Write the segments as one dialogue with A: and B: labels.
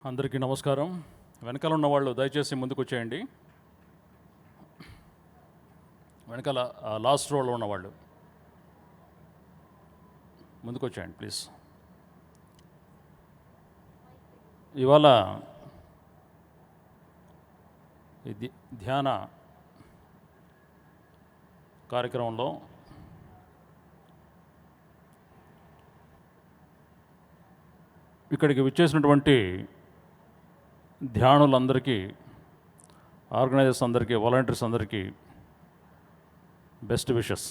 A: అందరికీ నమస్కారం. వెనకాల ఉన్న వాళ్ళు దయచేసి ముందుకు వచ్చేయండి. వెనకాల లాస్ట్ రోలో ఉన్నవాళ్ళు ముందుకు వచ్చేయండి ప్లీజ్. ఇవాళ ఈ ధ్యాన కార్యక్రమంలో ఇక్కడికి విచ్చేసినటువంటి ధ్యానులందరికీ, ఆర్గనైజర్స్ అందరికీ, వాలంటీర్స్ అందరికీ బెస్ట్ విషెస్.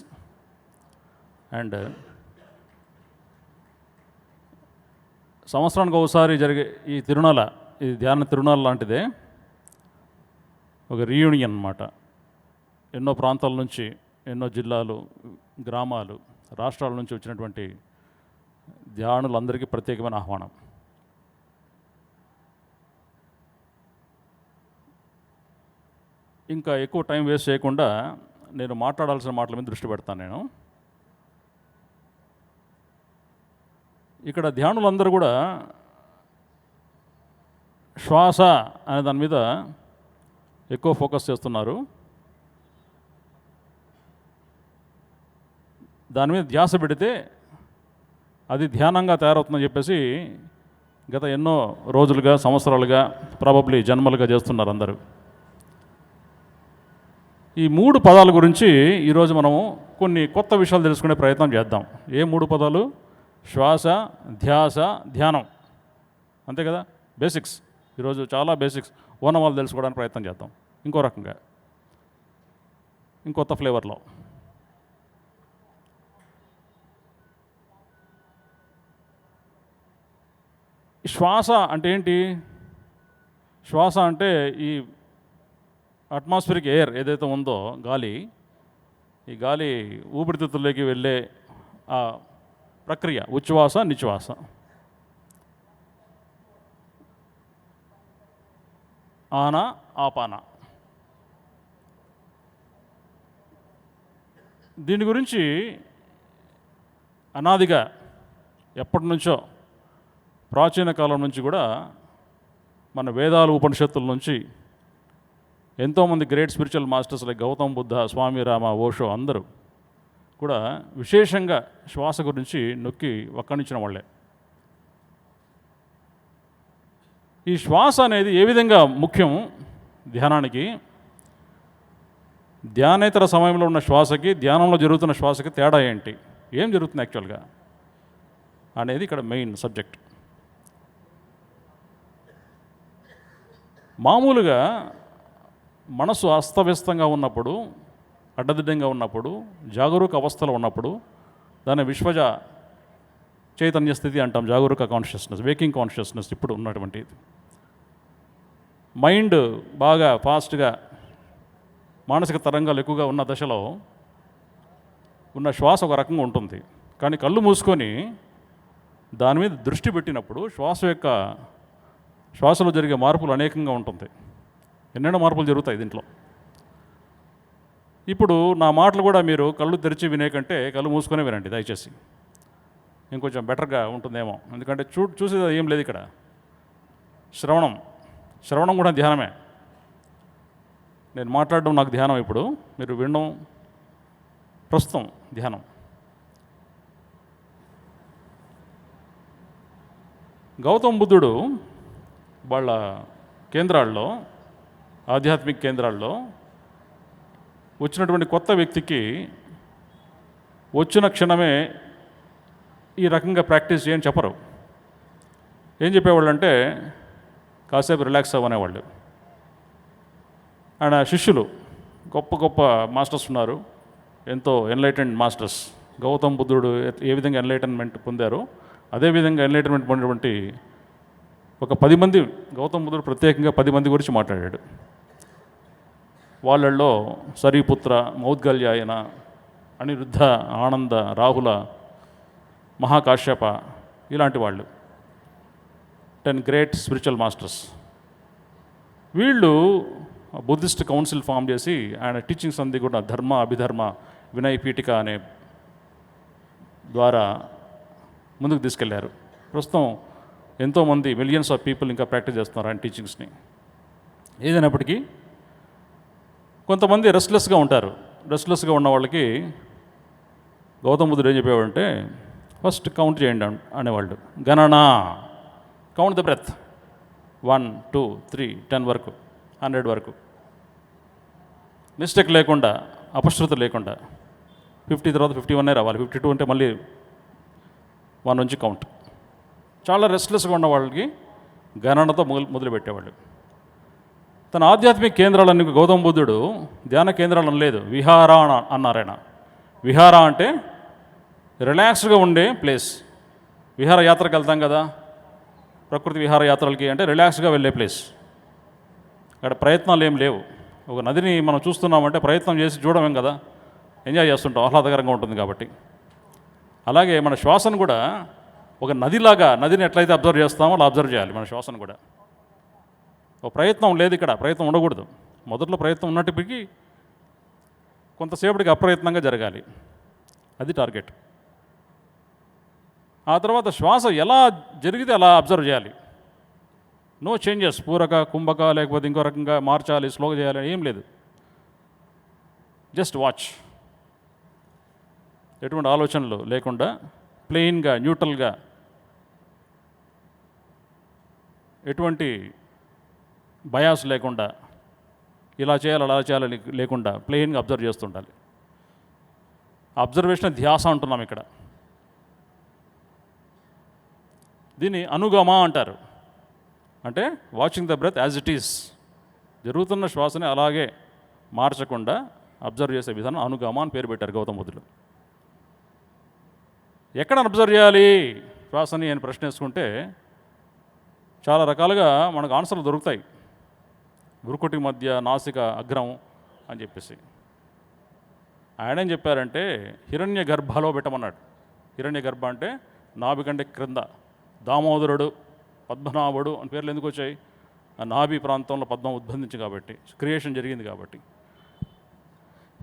A: అండ్ సంవత్సరానికి ఒకసారి జరిగే ఈ తిరునాళ, ఈ ధ్యాన తిరునాళ లాంటిదే, ఒక రీయూనియన్ అన్నమాట. ఎన్నో ప్రాంతాల నుంచి, ఎన్నో జిల్లాలు, గ్రామాలు, రాష్ట్రాల నుంచి వచ్చినటువంటి ధ్యానులందరికీ ప్రత్యేకమైన ఆహ్వానం. ఇంకా ఎక్కువ టైం వేస్ట్ చేయకుండా నేను మాట్లాడాల్సిన మాటల మీద దృష్టి పెడతాను. నేను ఇక్కడ ధ్యానులందరూ కూడా శ్వాస అనే దాని మీద ఎక్కువ ఫోకస్ చేస్తున్నారు. దాని మీద ధ్యాస పెడితే అది ధ్యానంగా తయారవుతుందని చెప్పేసి గత ఎన్నో రోజులుగా, సంవత్సరాలుగా, ప్రాబబ్లీ జన్మలుగా చేస్తున్నారు అందరూ. ఈ 3 పదాల గురించి ఈరోజు మనము కొన్ని కొత్త విషయాలు తెలుసుకునే ప్రయత్నం చేద్దాం. ఏ 3 పదాలు? శ్వాస, ధ్యాస, ధ్యానం. అంతే కదా, బేసిక్స్. ఈరోజు చాలా బేసిక్స్ ఓనమాలు తెలుసుకోవడానికి ప్రయత్నం చేద్దాం. ఇంకో రకంగా, ఇంకొత్త ఫ్లేవర్లో. శ్వాస అంటే ఏంటి? శ్వాస అంటే ఈ అట్మాస్ఫిరిక్ ఎయిర్ ఏదైతే ఉందో, గాలి, ఈ గాలి ఊపిరితిత్తుల్లోకి వెళ్ళే ఆ ప్రక్రియ ఉచ్ఛ్వాస, నిశ్వాస. ఆన, ఆపాన. దీని గురించి అనాదిగా ఎప్పటి నుంచో, ప్రాచీన కాలం నుంచి కూడా మన వేదాలు, ఉపనిషత్తుల నుంచి ఎంతోమంది great spiritual masters like Gautam Buddha, Swami Rama, Osho అందరూ కూడా విశేషంగా శ్వాస గురించి నొక్కి వక్కాణించిన వాళ్ళే. ఈ శ్వాస అనేది ఏ విధంగా ముఖ్యం ధ్యానానికి, ధ్యానేతర సమయంలో ఉన్న శ్వాసకి, ధ్యానంలో జరుగుతున్న శ్వాసకి తేడా ఏంటి, ఏం జరుగుతుంది యాక్చువల్గా అనేది ఇక్కడ మెయిన్ సబ్జెక్ట్. మామూలుగా మనసు అస్తవ్యస్తంగా ఉన్నప్పుడు, అడ్డదిడ్డంగా ఉన్నప్పుడు, జాగరూక అవస్థలో ఉన్నప్పుడు దాన్ని విశ్వజ చైతన్య స్థితి అంటాం. జాగరూక కాన్షియస్నెస్, వేకింగ్ కాన్షియస్నెస్ ఇప్పుడు ఉన్నటువంటిది. మైండ్ బాగా ఫాస్ట్గా, మానసిక తరంగాలు ఎక్కువగా ఉన్న దశలో ఉన్న శ్వాస ఒక రకంగా ఉంటుంది. కానీ కళ్ళు మూసుకొని దాని మీద దృష్టి పెట్టినప్పుడు శ్వాసలో జరిగే మార్పులు అనేకంగా ఉంటుంది. ఎన్నెన్నో మార్పులు జరుగుతాయి దీంట్లో. ఇప్పుడు నా మాటలు కూడా మీరు కళ్ళు తెరిచి వినే కంటే కళ్ళు మూసుకొని వినండి దయచేసి. ఇంకొంచెం బెటర్గా ఉంటుందేమో. ఎందుకంటే చూసేది ఏం లేదు ఇక్కడ. శ్రవణం కూడా ధ్యానమే. నేను మాట్లాడడం నాకు ధ్యానం, ఇప్పుడు మీరు వినడం ప్రస్తుతం ధ్యానం. గౌతమ్ బుద్ధుడు వాళ్ళ కేంద్రాల్లో, ఆధ్యాత్మిక కేంద్రాల్లో వచ్చినటువంటి కొత్త వ్యక్తికి వచ్చిన క్షణమే ఈ రకంగా ప్రాక్టీస్ చేయని చెప్పరు. ఏం చెప్పేవాళ్ళు అంటే కాసేపు రిలాక్స్ అవ్వనేవాళ్ళు. ఆయన శిష్యులు గొప్ప గొప్ప మాస్టర్స్ ఉన్నారు, ఎంతో ఎన్లైటెండ్ మాస్టర్స్. గౌతమ్ బుద్ధుడు ఏ విధంగా ఎన్లైటన్మెంట్ పొందారో అదేవిధంగా ఎన్లైటన్మెంట్ పొందినటువంటి ఒక 10 మంది, గౌతమ్ బుద్ధుడు ప్రత్యేకంగా 10 మంది గురించి మాట్లాడాడు. వాళ్ళల్లో సరీపుత్ర, మౌద్గల్యాయన, అనిరుద్ధ, ఆనంద, రాహుల, మహాకాశ్యప, ఇలాంటి వాళ్ళు 10 గ్రేట్ స్పిరిచువల్ మాస్టర్స్. వీళ్ళు బుద్ధిస్ట్ కౌన్సిల్ ఫామ్ చేసి ఆయన టీచింగ్స్ అంది కూడా ధర్మ, అభిధర్మ, వినయ పీఠిక అనే ద్వారా ముందుకు తీసుకెళ్లారు. ప్రస్తుతం ఎంతోమంది మిలియన్స్ ఆఫ్ పీపుల్ ఇంకా ప్రాక్టీస్ చేస్తున్నారు ఆయన టీచింగ్స్ని. ఏదైనప్పటికీ కొంతమంది రెస్ట్లెస్గా ఉంటారు. రెస్ట్లెస్గా ఉన్న వాళ్ళకి గౌతమ బుద్ధుడు ఏం చెప్పేవాడంటే, ఫస్ట్ కౌంట్ చేయండి అనేవాళ్ళు. గణన, కౌంట్ ద బ్రెత్, 1 2 3 10 వరకు, 100 వరకు, మిస్టేక్ లేకుండా, అపశృతి లేకుండా. 50 తర్వాత 51 రావాలి. 52 అంటే మళ్ళీ 1 నుంచి కౌంట్. చాలా రెస్ట్లెస్గా ఉన్న వాళ్ళకి గణనతో మొదలుపెట్టేవాళ్ళు. తన ఆధ్యాత్మిక కేంద్రాలన్నీ గౌతమ బుద్ధుడు ధ్యాన కేంద్రాలను లేదు, విహార అన్నారు ఆయన. విహార అంటే రిలాక్స్డ్గా ఉండే ప్లేస్. విహార యాత్రకు వెళ్తాం కదా, ప్రకృతి విహార యాత్రలకి, అంటే రిలాక్స్గా వెళ్ళే ప్లేస్. అక్కడ ప్రయత్నాలు ఏం లేవు. ఒక నదిని మనం చూస్తున్నామంటే ప్రయత్నం చేసి చూడమేం కదా, ఎంజాయ్ చేస్తుంటాం, ఆహ్లాదకరంగా ఉంటుంది కాబట్టి. అలాగే మన శ్వాసను కూడా ఒక నదిలాగా, నదిని ఎట్లయితే అబ్జర్వ్ చేస్తామో అలా అబ్జర్వ్ చేయాలి మన శ్వాసను కూడా. ఒక ప్రయత్నం లేదు ఇక్కడ, ప్రయత్నం ఉండకూడదు. మొదట్లో ప్రయత్నం ఉన్నప్పటికీ కొంతసేపటికి అప్రయత్నంగా జరగాలి, అది టార్గెట్. ఆ తర్వాత శ్వాస ఎలా జరిగితే అలా అబ్జర్వ్ చేయాలి. నో చేంజెస్, పూరక కుంభక లేకపోతే ఇంకో రకంగా మార్చాలి, స్లోగా చేయాలి, ఏం లేదు. జస్ట్ వాచ్, ఎటువంటి ఆలోచనలు లేకుండా ప్లెయిన్గా, న్యూట్రల్గా, ఎటువంటి బయాస్ లేకుండా, ఇలా చేయాలి అలా చేయాలి లేకుండా ప్లెయిన్గా అబ్జర్వ్ చేస్తుండాలి. అబ్జర్వేషన్ ధ్యాస అంటున్నాం ఇక్కడ. దీన్ని అనుగమ అంటారు. అంటే watching the breath as it is, జరుగుతున్న శ్వాసని అలాగే మార్చకుండా అబ్జర్వ్ చేసే విధానం అనుగమ అని పేరు పెట్టారు గౌతమ బుద్ధుడు. ఎక్కడ అబ్జర్వ్ చేయాలి శ్వాసని అని ప్రశ్న వేసుకుంటే చాలా రకాలుగా మనకు ఆన్సర్లు దొరుకుతాయి. భ్రుకుటి మధ్య, నాసిక అగ్రం అని చెప్పేసి. ఆయన ఏం చెప్పారంటే హిరణ్య గర్భలో పెట్టమన్నాడు. హిరణ్య గర్భ అంటే నాభి కంటే క్రింద. దామోదరుడు, పద్మనాభుడు అని పేర్లు ఎందుకు వచ్చాయి? ఆ నాభి ప్రాంతంలో పద్మం ఉద్భవించి కాబట్టి, క్రియేషన్ జరిగింది కాబట్టి.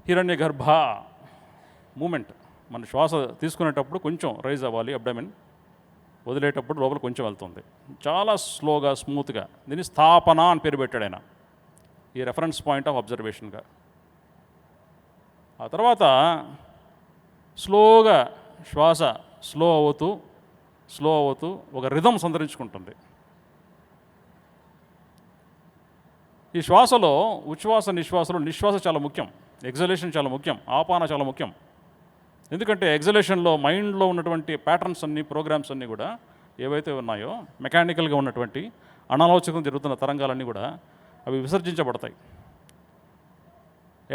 A: హిరణ్య గర్భ మూమెంట్, మన శ్వాస తీసుకునేటప్పుడు కొంచెం రైజ్ అవ్వాలి అబ్డమిన్, వదిలేటప్పుడు లోపల కొంచెం వెళ్తుంది, చాలా స్లోగా, స్మూత్గా. దీన్ని స్థాపన అని పేరు పెట్టాడు ఆయన, ఈ రెఫరెన్స్ పాయింట్ ఆఫ్ అబ్జర్వేషన్గా. ఆ తర్వాత స్లోగా శ్వాస స్లో అవుతూ ఒక రిథం సంతరించుకుంటుంది. ఈ శ్వాసలో ఉచ్ఛ్వాస నిశ్వాసలో నిశ్వాస చాలా ముఖ్యం, ఎగ్జలేషన్ చాలా ముఖ్యం, ఆపాన చాలా ముఖ్యం. ఎందుకంటే ఎగ్జలేషన్లో మైండ్లో ఉన్నటువంటి ప్యాటర్న్స్ అన్నీ, ప్రోగ్రామ్స్ అన్నీ కూడా ఏవైతే ఉన్నాయో మెకానికల్గా ఉన్నటువంటి అనాలోచితంగా జరుగుతున్న తరంగాలన్నీ కూడా అవి విసర్జించబడతాయి.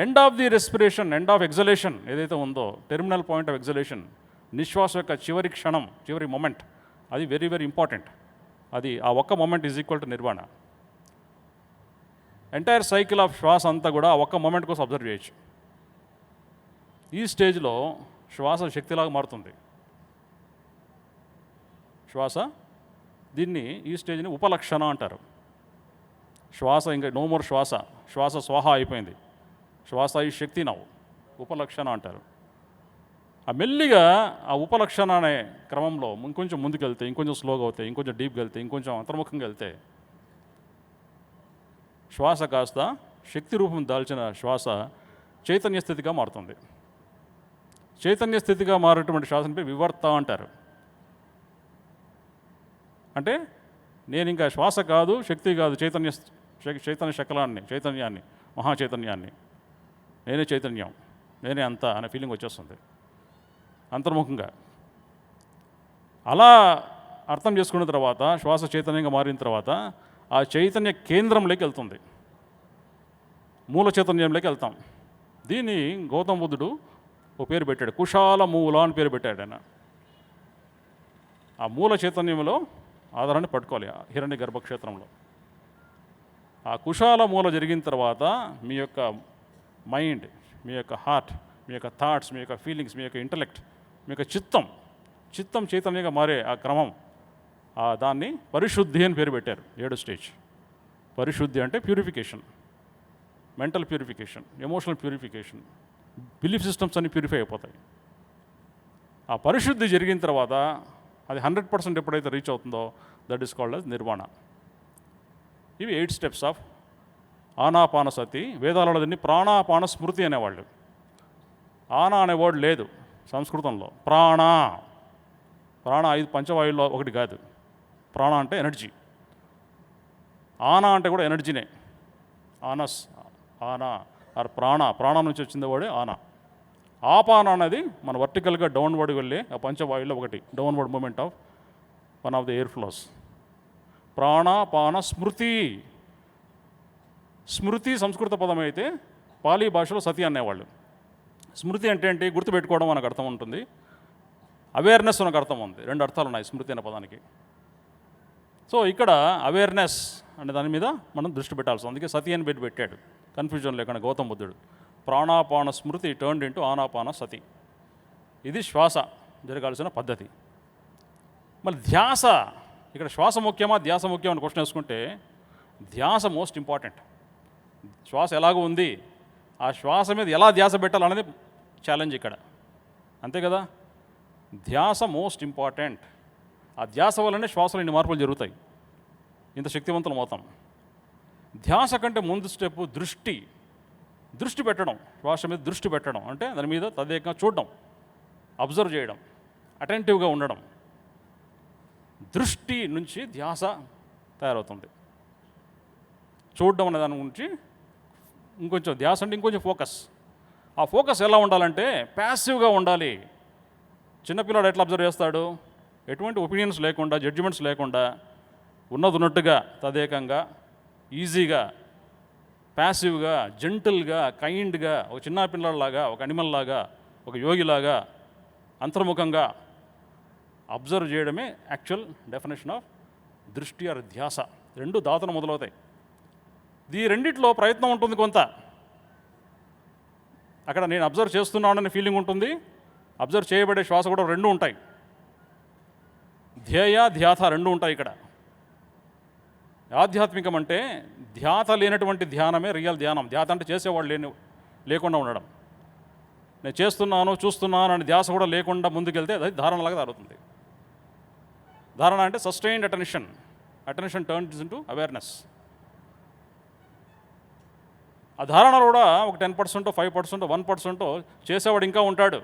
A: End of the respiration, end of exhalation ఏదైతే ఉందో, టెర్మినల్ పాయింట్ ఆఫ్ ఎగ్జలేషన్, నిశ్వాస యొక్క చివరి క్షణం, చివరి మొమెంట్, అది వెరీ వెరీ ఇంపార్టెంట్. అది ఆ ఒక్క moment is equal to Nirvana. Entire cycle of శ్వాస అంతా కూడా ఆ ఒక్క మొమెంట్ కోసం అబ్జర్వ్ చేయొచ్చు. ఈ స్టేజ్లో శ్వాస శక్తిలాగా మారుతుంది. శ్వాస, దీన్ని ఈ స్టేజ్ని ఉపలక్షణ అంటారు. శ్వాస ఇంకా నో మోర్ శ్వాస స్వాహ అయిపోయింది, శ్వాస ఈ శక్తి నవ్వు, ఉపలక్షణ అంటారు. ఆ మెల్లిగా ఆ ఉపలక్షణ అనే క్రమంలో ఇంకొంచెం ముందుకెళ్తే, ఇంకొంచెం స్లోగా అవుతాయి, ఇంకొంచెం డీప్గా వెళ్తే, ఇంకొంచెం అంతర్ముఖంగా వెళ్తే శ్వాస కాస్త శక్తి రూపం దాల్చిన శ్వాస చైతన్య స్థితిగా మారుతుంది. చైతన్య స్థితిగా మారేటువంటి శ్వాసని వివర్త అంటారు. అంటే నేను ఇంకా శ్వాస కాదు, శక్తి కాదు, చైతన్య శకలాన్ని, చైతన్యాన్ని, మహాచైతన్యాన్ని, నేనే చైతన్యం, నేనే అంతా అనే ఫీలింగ్ వచ్చేస్తుంది అంతర్ముఖంగా. అలా అర్థం చేసుకున్న తర్వాత శ్వాస చైతన్యంగా మారిన తర్వాత ఆ చైతన్య కేంద్రంలోకి వెళ్తుంది, మూల చైతన్యంలోకి వెళ్తాం. దీన్ని గౌతమ బుద్ధుడు ఓ పేరు పెట్టాడు, కుశాల మూల అని పేరు పెట్టాడు ఆయన. ఆ మూల చైతన్యంలో ఆధారాన్ని పట్టుకోవాలి హిరణ్య గర్భక్షేత్రంలో. ఆ కుశాల మూల జరిగిన తర్వాత మీ యొక్క మైండ్, మీ యొక్క హార్ట్, మీ యొక్క థాట్స్, మీ యొక్క ఫీలింగ్స్, మీ యొక్క ఇంటలెక్ట్, మీ యొక్క చిత్తం చైతన్యంగా మారే ఆ క్రమం, దాన్ని పరిశుద్ధి అని పేరు పెట్టారు. 7 స్టేజ్. పరిశుద్ధి అంటే purification, mental purification, emotional purification, belief systems అన్నీ ప్యూరిఫై అయిపోతాయి. ఆ పరిశుద్ధి జరిగిన తర్వాత అది 100% ఎప్పుడైతే రీచ్ అవుతుందో దట్ ఈస్ కాల్డ్ అస్ నిర్వాణ. ఇవి 8 స్టెప్స్ ఆఫ్ ఆనాపానసతి. వేదాలలో దీన్ని ప్రాణాపాన స్మృతి అనేవాళ్ళు. ఆనా అనే వర్డ్ లేదు సంస్కృతంలో. ప్రాణ 5 పంచవాయుల్లో ఒకటి కాదు. ప్రాణ అంటే ఎనర్జీ. ఆనా అంటే కూడా ఎనర్జీనే. ఆనస్, ఆనా ఆర్ ప్రాణ నుంచి వచ్చింది వాడే ఆనా. ఆపాన అనేది మన వర్టికల్గా డౌన్వర్డ్ వెళ్ళే ఆ పంచవాయుల్లో ఒకటి, downward movement of one of the air flows. ప్రాణాపాన స్మృతి. స్మృతి సంస్కృత పదం అయితే పాలీ భాషలో సతి అనేవాళ్ళు. స్మృతి అంటే ఏంటి? గుర్తుపెట్టుకోవడం మనకు అర్థం ఉంటుంది, అవేర్నెస్ మనకు అర్థం ఉంది. 2 అర్థాలు ఉన్నాయి స్మృతి అనే పదానికి. సో ఇక్కడ అవేర్నెస్ అనే దాని మీద మనం దృష్టి పెట్టాల్సి, అందుకే సతి అని పెట్టాడు కన్ఫ్యూజన్ లేకుండా గౌతమ బుద్ధుడు. ప్రాణాపాన స్మృతి టర్న్డ్ ఇంటూ ఆనాపాన సతి. ఇది శ్వాస జరగాల్సిన పద్ధతి. మళ్ళీ ధ్యాస. ఇక్కడ శ్వాస ముఖ్యమా ధ్యాస ముఖ్యం అని క్వశ్చన్ వేసుకుంటే ధ్యాస మోస్ట్ ఇంపార్టెంట్. శ్వాస ఎలాగో ఉంది, ఆ శ్వాస మీద ఎలా ధ్యాస పెట్టాలనేది ఛాలెంజ్ ఇక్కడ, అంతే కదా. ధ్యాస మోస్ట్ ఇంపార్టెంట్. ఆ ధ్యాస వల్లనే శ్వాసలో ఇన్ని మార్పులు జరుగుతాయి, ఇంత శక్తివంతులం అవుతాం. ధ్యాస కంటే ముందు స్టెప్ దృష్టి పెట్టడం. శ్వాస మీద దృష్టి పెట్టడం అంటే దాని మీద తదేకంగా చూడడం, అబ్జర్వ్ చేయడం, అటెంటివ్గా ఉండడం. దృష్టి నుంచి ధ్యాస తయారవుతుంది. చూడడం అనే దాని గురించి ఇంకొంచెం ధ్యాస అంటే ఇంకొంచెం ఫోకస్. ఆ ఫోకస్ ఎలా ఉండాలంటే ప్యాసివ్గా ఉండాలి. చిన్నపిల్లాడు ఎట్లా అబ్జర్వ్ చేస్తాడు? ఎటువంటి ఒపీనియన్స్ లేకుండా, జడ్జిమెంట్స్ లేకుండా, ఉన్నది ఉన్నట్టుగా తదేకంగా, ఈజీగా, ప్యాసివ్గా, జెంటిల్గా, కైండ్గా, ఒక చిన్న పిల్లలాగా, ఒక అనిమల్ లాగా, ఒక యోగిలాగా అంతర్ముఖంగా అబ్జర్వ్ చేయడమే యాక్చువల్ డెఫినేషన్ ఆఫ్ దృష్టి ఆర్ ధ్యాస. 2 దాతను మొదలవుతాయి. ఈ రెండిట్లో ప్రయత్నం ఉంటుంది కొంత. అక్కడ నేను అబ్జర్వ్ చేస్తున్నాననే ఫీలింగ్ ఉంటుంది, అబ్జర్వ్ చేయబడే శ్వాస కూడా 2 ఉంటాయి. ధ్యేయ ధ్యాత 2 ఉంటాయి ఇక్కడ. ఆధ్యాత్మికం అంటే ధ్యాత లేనటువంటి ధ్యానమే రియల్ ధ్యానం. ధ్యాత అంటే చేసేవాళ్ళు లేకుండా ఉండడం. నేను చేస్తున్నాను, చూస్తున్నాను అని ధ్యాస కూడా లేకుండా ముందుకెళ్తే అది ధారణలాగా జరుగుతుంది. ధారణ అంటే sustained attention turns into awareness. ఆ ధారణ కూడా ఒక 10%, 5%, 1% చేసేవాడు ఇంకా ఉంటాడు,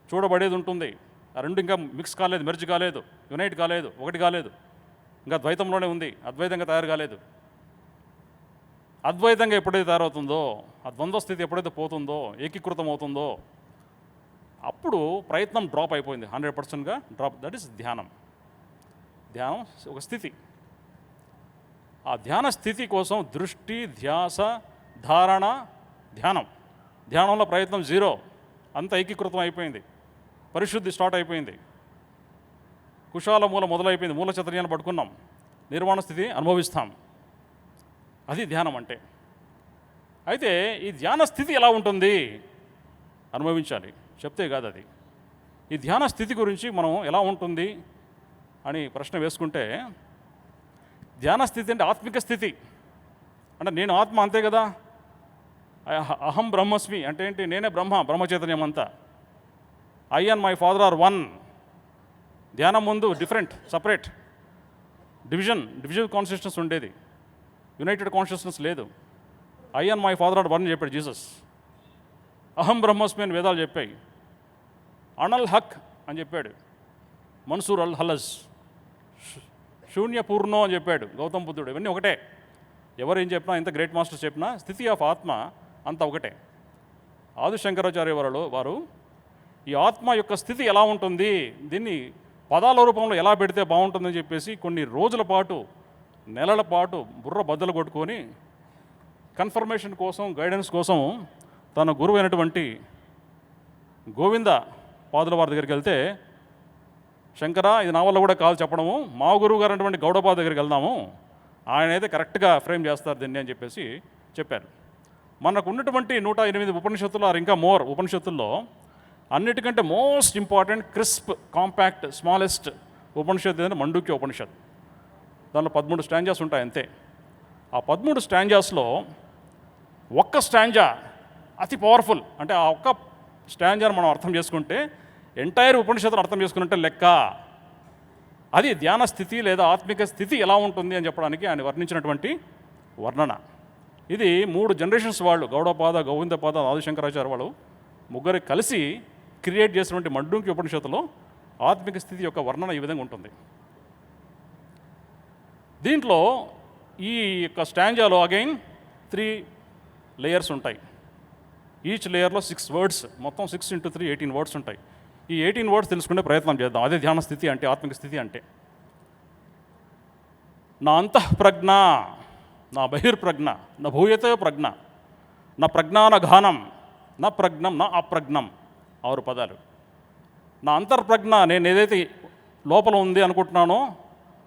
A: చూడబడేది ఉంటుంది. ఆ 2 ఇంకా మిక్స్ కాలేదు, మెర్జ్ కాలేదు, యునైట్ కాలేదు, ఒకటి కాలేదు, ఇంకా ద్వైతంలోనే ఉంది, అద్వైతంగా తయారు కాలేదు. అద్వైతంగా ఎప్పుడైతే తయారవుతుందో, ఆ ద్వంద్వ స్థితి ఎప్పుడైతే పోతుందో, ఏకీకృతం అవుతుందో, అప్పుడు ప్రయత్నం డ్రాప్ అయిపోయింది, 100%గా డ్రాప్. దట్ ఈస్ ధ్యానం. ధ్యానం ఒక స్థితి. ఆ ధ్యాన స్థితి కోసం దృష్టి, ధ్యాస, ధారణ, ధ్యానంలో ప్రయత్నం 0. అంత ఏకీకృతం అయిపోయింది, పరిశుద్ధి స్టార్ట్ అయిపోయింది, కుశాల మూల మొదలైపోయింది, మూల చతుర్యాన్ని పట్టుకున్నాం, నిర్వాణ స్థితి అనుభవిస్తాం. అది ధ్యానం అంటే. అయితే ఈ ధ్యాన స్థితి ఎలా ఉంటుంది అనుభవించాలి, చెప్తే కాదు అది. ఈ ధ్యాన స్థితి గురించి మనం ఎలా ఉంటుంది అని ప్రశ్న వేసుకుంటే, ధ్యాన స్థితి అంటే ఆత్మిక స్థితి. అంటే నేను ఆత్మ, అంతే కదా. అహం బ్రహ్మస్మి అంటే ఏంటి? నేనే బ్రహ్మ చైతన్యం అంతా. I and my father are 1. ధ్యానం ముందు డిఫరెంట్, సపరేట్, డివిజన్ కాన్షియస్నెస్ ఉండేది, యునైటెడ్ కాన్షియస్నెస్ లేదు. I and my father are 1 చెప్పాడు జీసస్. అహం బ్రహ్మస్మి అని వేదాలు చెప్పాయి. అనల్ హక్ అని చెప్పాడు మన్సూర్ అల్ హలజ్. శూన్య పూర్ణో అని చెప్పాడు గౌతమ బుద్ధుడు. ఇవన్నీ ఒకటే. ఎవరు ఏం చెప్పినా, ఎంత గ్రేట్ మాస్టర్స్ చెప్పినా స్థితి ఆఫ్ ఆత్మ అంతా ఒకటే. ఆది శంకరాచార్య వారు ఈ ఆత్మ యొక్క స్థితి ఎలా ఉంటుంది, దీన్ని పదాల రూపంలో ఎలా పెడితే బాగుంటుందని చెప్పేసి కొన్ని రోజుల పాటు, నెలల పాటు బుర్ర బద్దలు కొట్టుకొని కన్ఫర్మేషన్ కోసం, గైడెన్స్ కోసం తన గురువు అయినటువంటి గోవింద పాదుల వారి దగ్గరికి వెళ్తే, శంకర ఇది నా వల్ల కూడా కాదు చెప్పడము, మా గురువు గారు అటువంటి గౌడపాద దగ్గరికి వెళ్దాము, ఆయన అయితే కరెక్ట్గా ఫ్రేమ్ చేస్తారు దీన్ని అని చెప్పేసి చెప్పారు. మనకు ఉన్నటువంటి 108 ఉపనిషత్తులు ఆర్ ఇంకా మోర్ ఉపనిషత్తుల్లో అన్నిటికంటే most important, crisp, compact, smallest ఉపనిషత్తు ఏదంటే మండూక్య ఉపనిషత్. దానిలో 13 స్టాంజాస్ ఉంటాయి అంతే. ఆ 13 స్టాంజాస్లో ఒక్క స్టాంజా అతి పవర్ఫుల్. అంటే ఆ ఒక్క స్టాంజాను మనం అర్థం చేసుకుంటే ఎంటైర్ ఉపనిషత్తును అర్థం చేసుకున్నట్టే లెక్క. అది ధ్యాన స్థితి లేదా ఆత్మిక స్థితి ఎలా ఉంటుంది అని చెప్పడానికి ఆయన వర్ణించినటువంటి వర్ణన. ఇది 3 జనరేషన్స్ వాళ్ళు, గౌడపాద, గోవిందపాద, ఆదిశంకరాచార్య వాళ్ళు ముగ్గురు కలిసి క్రియేట్ చేసినటువంటి మండూక్య ఉపనిషత్తులో ఆత్మిక స్థితి యొక్క వర్ణన ఈ విధంగా ఉంటుంది. దీంట్లో ఈ యొక్క స్టాంజాలో అగైన్ 3 లేయర్స్ ఉంటాయి. ఈచ్ లేయర్లో 6 వర్డ్స్, మొత్తం 6 × 3 18 వర్డ్స్ ఉంటాయి. ఈ 18 వర్డ్స్ తెలుసుకునే ప్రయత్నం చేద్దాం. అదే ధ్యాన స్థితి అంటే, ఆత్మిక స్థితి అంటే. నా అంతఃప్రజ్ఞ, నా బహిర్ప్రజ్ఞ, నా భూయతే ప్రజ్ఞ, నా ప్రజ్ఞాన ఘానం, నా ప్రజ్ఞం, నా అప్రజ్ఞం. 6 పదాలు. నా అంతర్ప్రజ్ఞ, నేను ఏదైతే లోపల ఉంది అనుకుంటున్నానో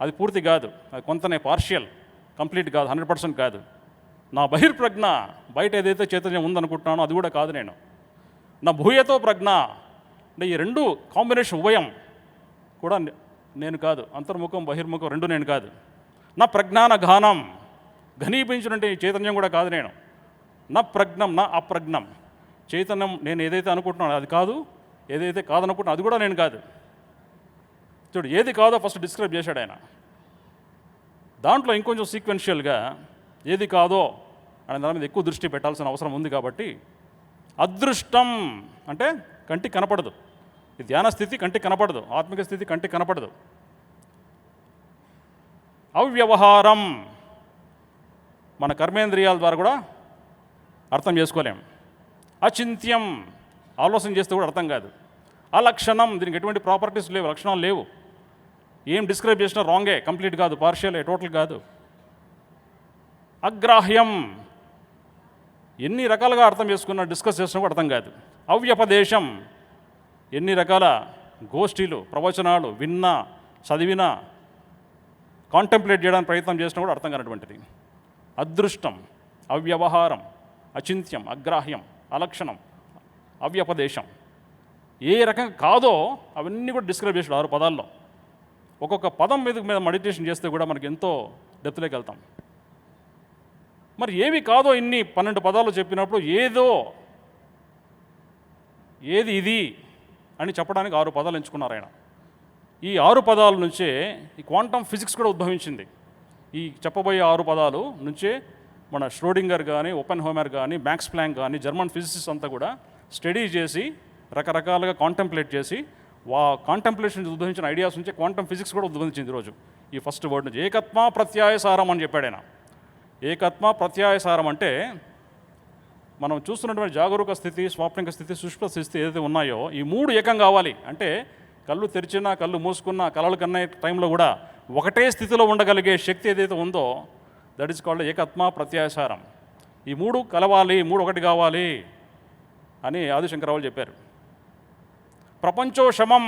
A: అది పూర్తి కాదు, అది కొంతనే, పార్షియల్, కంప్లీట్ కాదు, 100% కాదు. నా బహిర్ప్రజ్ఞ, బయట ఏదైతే చైతన్యం ఉందనుకుంటున్నానో అది కూడా కాదు నేను. నా భూయతో ప్రజ్ఞ, అంటే ఈ 2 కాంబినేషన్, ఉభయం కూడా నేను కాదు. అంతర్ముఖం బహిర్ముఖం 2 నేను కాదు. నా ప్రజ్ఞాన ఘానం, ఘనీపించినట్టు చైతన్యం కూడా కాదు నేను. నా ప్రజ్ఞం, నా అప్రజ్ఞం, చైతన్యం నేను ఏదైతే అనుకుంటున్నానో అది కాదు, ఏదైతే కాదనుకుంటున్నా అది కూడా నేను కాదు. చూడు, ఏది కాదో ఫస్ట్ డిస్క్రైబ్ చేశాడు ఆయన. దాంట్లో ఇంకొంచెం సీక్వెన్షియల్గా ఏది కాదో అనే దాని మీద ఎక్కువ దృష్టి పెట్టాల్సిన అవసరం ఉంది. కాబట్టి అదృష్టం అంటే కంటికి కనపడదు. ఈ ధ్యాన స్థితి కంటికి కనపడదు, ఆత్మిక స్థితి కంటికి కనపడదు. అవ్యవహారం, మన కర్మేంద్రియాల ద్వారా కూడా అర్థం చేసుకోలేం. అచింత్యం, ఆలోచన చేస్తే కూడా అర్థం కాదు. అలక్షణం, దీనికి ఎటువంటి ప్రాపర్టీస్ లేవు, లక్షణాలు లేవు. ఏం డిస్క్రైబ్ చేసినా రాంగే, కంప్లీట్ కాదు, పార్షియలే, టోటల్ కాదు. అగ్రాహ్యం, ఎన్ని రకాలుగా అర్థం చేసుకున్నా, డిస్కస్ చేసినా కూడా అర్థం కాదు. అవ్యపదేశం, ఎన్ని రకాల గోష్ఠీలు, ప్రవచనాలు విన్నా, చదివినా, కాంటెంప్లేట్ చేయడానికి ప్రయత్నం చేసినా కూడా అర్థం కానటువంటిది. అదృష్టం, అవ్యవహారం, అచింత్యం, అగ్రాహ్యం, అలక్షణం, అవ్యపదేశం. ఏ రకంగా కాదో అవన్నీ కూడా డిస్క్రైబ్ చేసాడు 6 పదాల్లో. ఒక్కొక్క పదం మీద మెడిటేషన్ చేస్తే కూడా మనకి ఎంతో డెప్త్లోకి వెళ్తాం. మరి ఏవి కాదో ఇన్ని 12 పదాలు చెప్పినప్పుడు ఏది ఇది అని చెప్పడానికి 6 పదాలు ఎంచుకున్నారు ఆయన. ఈ 6 పదాల నుంచే ఈ క్వాంటమ్ ఫిజిక్స్ కూడా ఉద్భవించింది. ఈ చెప్పబోయే 6 పదాలు నుంచే మన ష్రోడింగర్ కానీ, ఓపెన్హైమర్ కానీ, మ్యాక్స్ ప్లాంక్ కానీ, జర్మన్ ఫిజిసిస్ట్ అంతా కూడా స్టడీ చేసి రకరకాలుగా కాంటెంప్లేట్ చేసి కాంటెంప్లేషన్ ఉద్భవించిన ఐడియాస్ నుంచి క్వాంటమ్ ఫిజిక్స్ కూడా ఉద్భవించింది ఈరోజు. ఈ ఫస్ట్ వర్డ్ నుంచి ఏకత్మ ప్రత్యాయసారం అని చెప్పాడు ఆయన. ఏకత్మ ప్రత్యాయసారం అంటే మనం చూస్తున్నటువంటి జాగరూక స్థితి, స్వాప్నిక స్థితి, సుష్ప్త స్థితి ఏదైతే ఉన్నాయో ఈ 3 ఏకం కావాలి. అంటే కళ్ళు తెరిచినా, కళ్ళు మూసుకున్నా, కళలు కన్నా టైంలో కూడా ఒకటే స్థితిలో ఉండగలిగే శక్తి ఏదైతే ఉందో దట్ ఈస్ కాల్డ్ ఏకత్మ ప్రత్యాయసారం. ఈ 3 కలవాలి, 3 ఒకటి కావాలి అని ఆదిశంకర వాళ్ళు చెప్పారు. ప్రపంచోషమం,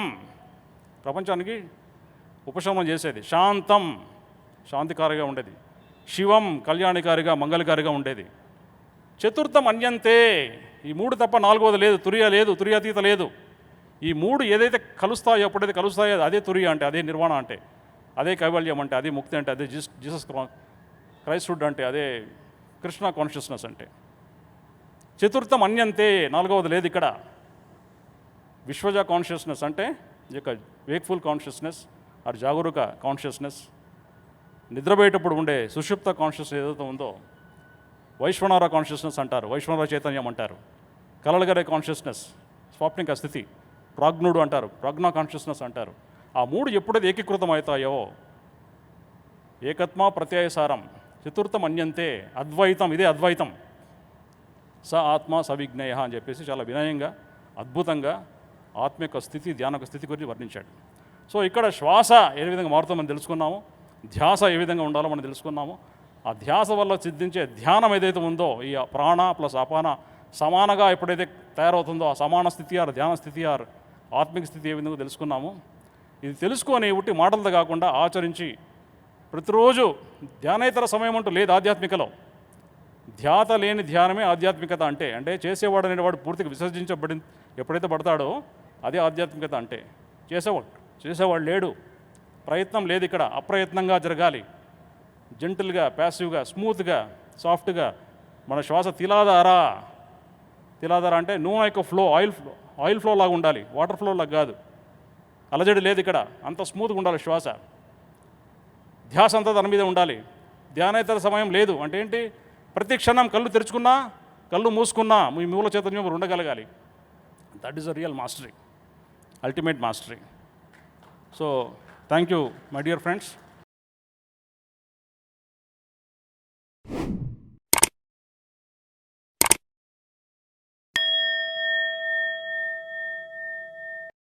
A: ప్రపంచానికి ఉపశమనం చేసేది. శాంతం, శాంతికారిగా ఉండేది. శివం, కళ్యాణికారిగా, మంగళకారిగా ఉండేది. చతుర్థం అన్యంతే, ఈ 3 తప్ప 4వది లేదు. తురియ లేదు, తురియాతీత లేదు. ఈ 3 ఏదైతే కలుస్తాయో, ఎప్పుడైతే కలుస్తాయో అదే తురియ అంటే, అదే నిర్వాణ అంటే, అదే కైవల్యం అంటే, అదే ముక్తి అంటే, అదే జీసస్ క్రైస్తుడ్ అంటే, అదే కృష్ణ కాన్షియస్నెస్ అంటే. చతుర్థం అన్యంతే, 4వది లేదు ఇక్కడ. విశ్వజ కాన్షియస్నెస్ అంటే ఈ యొక్క వేక్ఫుల్ కాన్షియస్నెస్ ఆర్ జాగరూక కాన్షియస్నెస్. నిద్రపోయేటప్పుడు ఉండే సుషుప్త కాన్షియస్నెస్ ఏదైతే ఉందో వైశ్వనార కాన్షియస్నెస్ అంటారు, వైశ్వనార చైతన్యం అంటారు. కలలుగరే కాన్షియస్నెస్ స్వాప్నిక స్థితి, ప్రాజ్ఞుడు అంటారు, ప్రాజ్ఞా కాన్షియస్నెస్ అంటారు. ఆ 3 ఎప్పుడైతే ఏకీకృతం అవుతాయో ఏకత్మ ప్రత్యయసారం, చతుర్థం అన్యంతే, అద్వైతం, ఇదే అద్వైతం. స ఆత్మ సవిజ్ఞేయ అని చెప్పేసి చాలా వినయంగా, అద్భుతంగా ఆత్మిక స్థితి, ధ్యానక స్థితి గురించి వర్ణించాడు. సో ఇక్కడ శ్వాస ఏ విధంగా మారుతో మనం తెలుసుకున్నాము, ధ్యాస ఏ విధంగా ఉండాలో మనం తెలుసుకున్నాము. ఆ ధ్యాస వల్ల సిద్ధించే ధ్యానం ఏదైతే ఉందో ఈ ప్రాణ ప్లస్ అపాన సమానంగా ఎప్పుడైతే తయారవుతుందో ఆ సమాన స్థితి ఆర్ ధ్యాన స్థితి ఆర్ ఆత్మిక స్థితి ఏ విధంగా తెలుసుకున్నాము. ఇది తెలుసుకొని ఉట్టి మాటలతో కాకుండా ఆచరించి ప్రతిరోజు ధ్యానేతర సమయం అంటూ లేదు ఆధ్యాత్మికలో. ధ్యాత లేని ధ్యానమే ఆధ్యాత్మికత అంటే. అంటే చేసేవాడు అనేవాడు పూర్తిగా విసర్జించబడి ఎప్పుడైతే పడతాడో అదే ఆధ్యాత్మికత అంటే. చేసేవాడు లేడు, ప్రయత్నం లేదు ఇక్కడ, అప్రయత్నంగా జరగాలి. జెంటిల్గా, ప్యాసివ్గా, స్మూత్గా, సాఫ్ట్గా మన శ్వాస తిలాదారా అంటే నూనె యొక్క ఫ్లో, ఆయిల్ ఫ్లో లాగా ఉండాలి, వాటర్ ఫ్లో లాగా కాదు. అలజడి లేదు ఇక్కడ, అంత స్మూత్గా ఉండాలి శ్వాస. ధ్యాస అంతా దాని మీద ఉండాలి. ధ్యానేతర సమయం లేదు అంటే ఏంటి? ప్రతి క్షణం కళ్ళు తెరుచుకున్నా కళ్ళు మూసుకున్నా మీ మూల చైతన్యం ఉండగలగాలి. That is a real mastery, ultimate mastery. So thank you my dear friends.